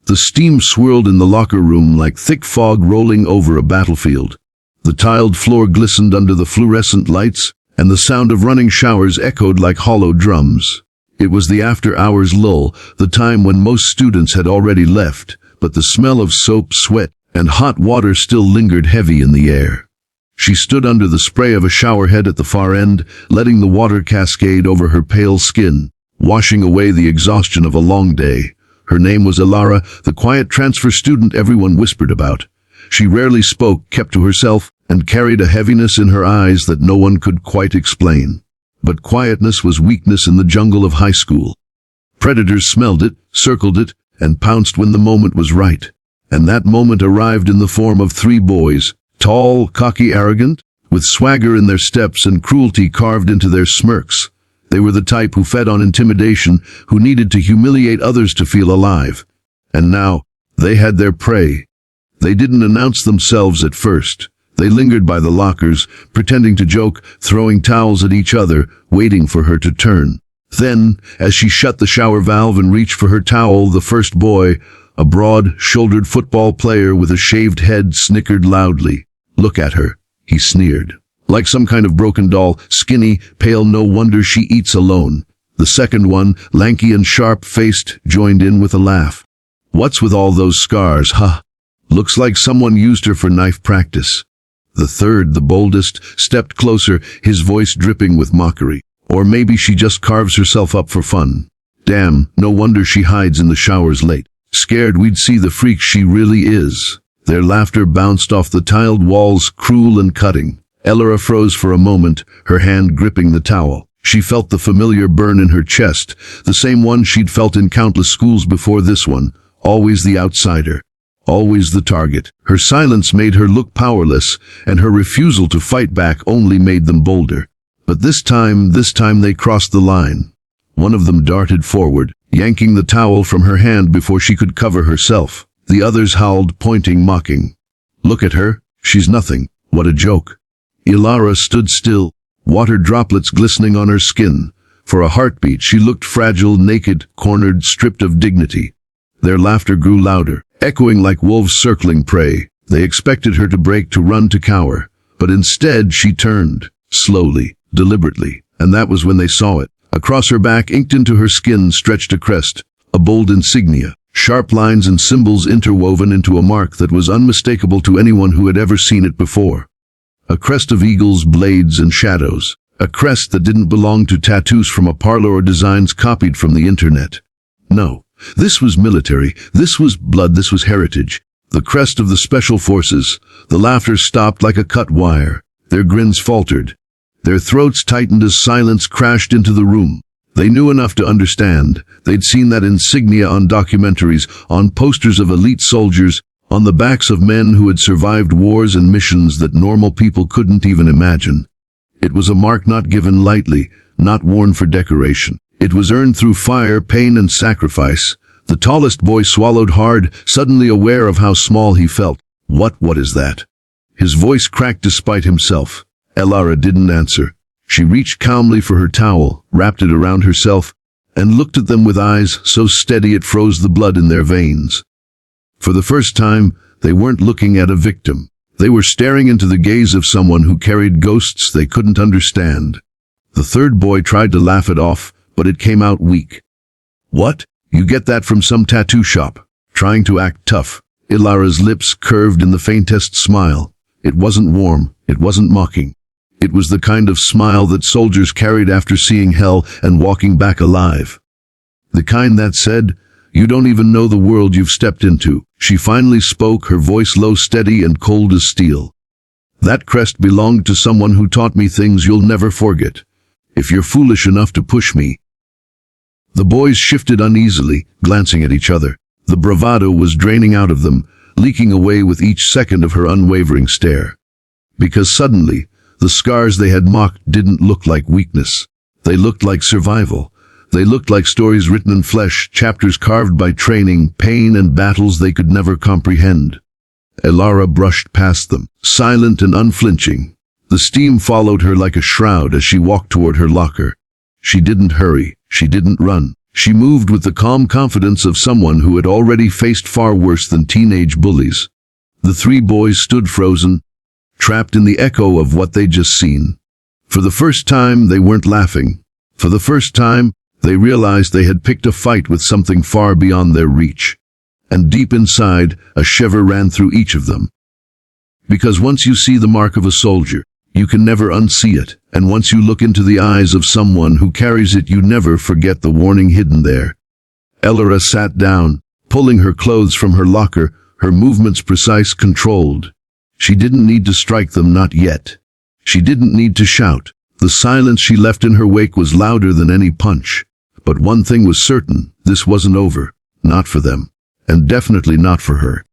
The steam swirled in the locker room like thick fog rolling over a battlefield. The tiled floor glistened under the fluorescent lights, and the sound of running showers echoed like hollow drums. It was the after-hours lull, the time when most students had already left, but the smell of soap, sweat, and hot water still lingered heavy in the air. She stood under the spray of a showerhead at the far end, letting the water cascade over her pale skin, washing away the exhaustion of a long day. Her name was Elara, the quiet transfer student everyone whispered about. She rarely spoke, kept to herself, and carried a heaviness in her eyes that no one could quite explain. But quietness was weakness in the jungle of high school. Predators smelled it, circled it, and pounced when the moment was right. And that moment arrived in the form of 3 boys, tall, cocky, arrogant, with swagger in their steps and cruelty carved into their smirks. They were the type who fed on intimidation, who needed to humiliate others to feel alive. And now, they had their prey. They didn't announce themselves at first. They lingered by the lockers, pretending to joke, throwing towels at each other, waiting for her to turn. Then, as she shut the shower valve and reached for her towel, the first boy, a broad-shouldered football player with a shaved head, snickered loudly. "Look at her," he sneered. "Like some kind of broken doll, skinny, pale, no wonder she eats alone." The second one, lanky and sharp-faced, joined in with a laugh. "What's with all those scars, huh? Looks like someone used her for knife practice." The third, the boldest, stepped closer, his voice dripping with mockery. "Or maybe she just carves herself up for fun. Damn, no wonder she hides in the showers late. Scared we'd see the freak she really is." Their laughter bounced off the tiled walls, cruel and cutting. Elara froze for a moment, her hand gripping the towel. She felt the familiar burn in her chest, the same one she'd felt in countless schools before this one. Always the outsider. Always the target. Her silence made her look powerless, and her refusal to fight back only made them bolder. But this time they crossed the line. One of them darted forward, yanking the towel from her hand before she could cover herself. The others howled, pointing, mocking. "Look at her. She's nothing. What a joke." Elara stood still, water droplets glistening on her skin. For a heartbeat, she looked fragile, naked, cornered, stripped of dignity. Their laughter grew louder, echoing like wolves circling prey. They expected her to break, to run, to cower. But instead, she turned, slowly, deliberately. And that was when they saw it. Across her back, inked into her skin, stretched a crest, a bold insignia. Sharp lines and symbols interwoven into a mark that was unmistakable to anyone who had ever seen it before. A crest of eagles, blades, and shadows. A crest that didn't belong to tattoos from a parlor or designs copied from the internet. No, this was military, this was blood, this was heritage. The crest of the special forces. The laughter stopped like a cut wire. Their grins faltered. Their throats tightened as silence crashed into the room. They knew enough to understand. They'd seen that insignia on documentaries, on posters of elite soldiers, on the backs of men who had survived wars and missions that normal people couldn't even imagine. It was a mark not given lightly, not worn for decoration. It was earned through fire, pain, and sacrifice. The tallest boy swallowed hard, suddenly aware of how small he felt. What is that?" His voice cracked despite himself. Elara didn't answer. She reached calmly for her towel, wrapped it around herself, and looked at them with eyes so steady it froze the blood in their veins. For the first time, they weren't looking at a victim. They were staring into the gaze of someone who carried ghosts they couldn't understand. The third boy tried to laugh it off, but it came out weak. "What? You get that from some tattoo shop?" Trying to act tough, Ilara's lips curved in the faintest smile. It wasn't warm, it wasn't mocking. It was the kind of smile that soldiers carried after seeing hell and walking back alive. The kind that said, "You don't even know the world you've stepped into." She finally spoke, her voice low, steady, and cold as steel. "That crest belonged to someone who taught me things you'll never forget. If you're foolish enough to push me." The boys shifted uneasily, glancing at each other. The bravado was draining out of them, leaking away with each second of her unwavering stare. Because suddenly, the scars they had mocked didn't look like weakness. They looked like survival. They looked like stories written in flesh, chapters carved by training, pain, and battles they could never comprehend. Elara brushed past them, silent and unflinching. The steam followed her like a shroud as she walked toward her locker. She didn't hurry. She didn't run. She moved with the calm confidence of someone who had already faced far worse than teenage bullies. The three boys stood frozen, trapped in the echo of what they'd just seen. For the first time, they weren't laughing. For the first time, they realized they had picked a fight with something far beyond their reach. And deep inside, a shiver ran through each of them. Because once you see the mark of a soldier, you can never unsee it, and once you look into the eyes of someone who carries it, you never forget the warning hidden there. Elora sat down, pulling her clothes from her locker, her movements precise, controlled. She didn't need to strike them, not yet. She didn't need to shout. The silence she left in her wake was louder than any punch. But one thing was certain, this wasn't over. Not for them. And definitely not for her.